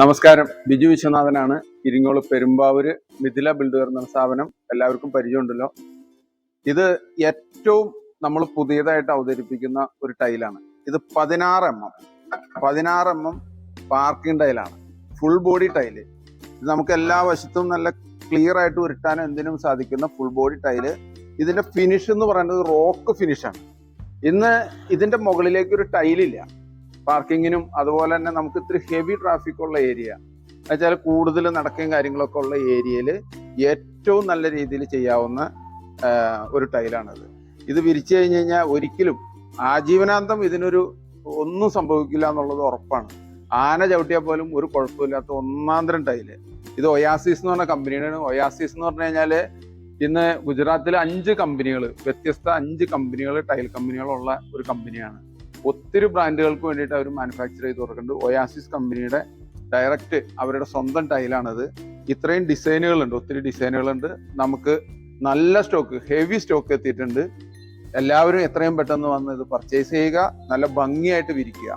നമസ്കാരം, ബിജു വിശ്വനാഥനാണ്. ഇരിങ്ങോള് പെരുമ്പാവൂര് മിഥില ബിൽഡർ എന്ന സ്ഥാപനം എല്ലാവർക്കും പരിചയമുണ്ടല്ലോ. ഇത് ഏറ്റവും നമ്മൾ പുതിയതായിട്ട് അവതരിപ്പിക്കുന്ന ഒരു ടൈലാണ്. ഇത് 16 mm പാർക്കിംഗ് ടൈലാണ്, ഫുൾ ബോഡി ടൈല്. ഇത് നമുക്ക് എല്ലാ വശത്തും നല്ല ക്ലിയർ ആയിട്ട് ഉരുട്ടാനും എന്തിനും സാധിക്കുന്ന ഫുൾ ബോഡി ടൈല്. ഇതിന്റെ ഫിനിഷ് എന്ന് പറയുന്നത് റോക്ക് ഫിനിഷാണ്. ഇന്ന് ഇതിന്റെ മുകളിലേക്ക് ഒരു ടൈലില്ല. പാർക്കിങ്ങിനും അതുപോലെ തന്നെ നമുക്ക് ഇത്തിരി ഹെവി ട്രാഫിക് ഉള്ള ഏരിയ എന്നുവെച്ചാൽ കൂടുതൽ നടക്കുകയും കാര്യങ്ങളൊക്കെ ഉള്ള ഏരിയയിൽ ഏറ്റവും നല്ല രീതിയിൽ ചെയ്യാവുന്ന ഒരു ടൈലാണിത്. ഇത് വിരിച്ചു കഴിഞ്ഞ് കഴിഞ്ഞാൽ ഒരിക്കലും ആജീവനാന്തം ഇതിനൊരു ഒന്നും സംഭവിക്കില്ല എന്നുള്ളത് ഉറപ്പാണ്. ആന ചവിട്ടിയാൽ പോലും ഒരു കുഴപ്പമില്ലാത്ത ഒന്നാന്തരം ടൈല്. ഇത് ഒയാസിസ് എന്ന് പറഞ്ഞ കമ്പനിയാണ്. ഒയാസിസ് എന്ന് പറഞ്ഞു കഴിഞ്ഞാൽ ഇന്ന് ഗുജറാത്തിലെ 5 കമ്പനികൾ, വ്യത്യസ്ത 5 കമ്പനികൾ, ടൈൽ കമ്പനികളുള്ള ഒരു കമ്പനിയാണ്. ഒത്തിരി ബ്രാൻഡുകൾക്ക് വേണ്ടിയിട്ട് അവർ മാനുഫാക്ചർ ചെയ്ത് കൊടുക്കുന്നുണ്ട്. ഒയാസിസ് കമ്പനിയുടെ ഡയറക്റ്റ് അവരുടെ സ്വന്തം ടൈലാണത്. ഇത്രയും ഡിസൈനുകളുണ്ട്, ഒത്തിരി ഡിസൈനുകളുണ്ട്. നമുക്ക് നല്ല സ്റ്റോക്ക്, ഹെവി സ്റ്റോക്ക് എത്തിയിട്ടുണ്ട്. എല്ലാവരും എത്രയും പെട്ടെന്ന് വന്ന് ഇത് പർച്ചേസ് ചെയ്യുക, നല്ല ഭംഗിയായിട്ട് വിരിക്കുക.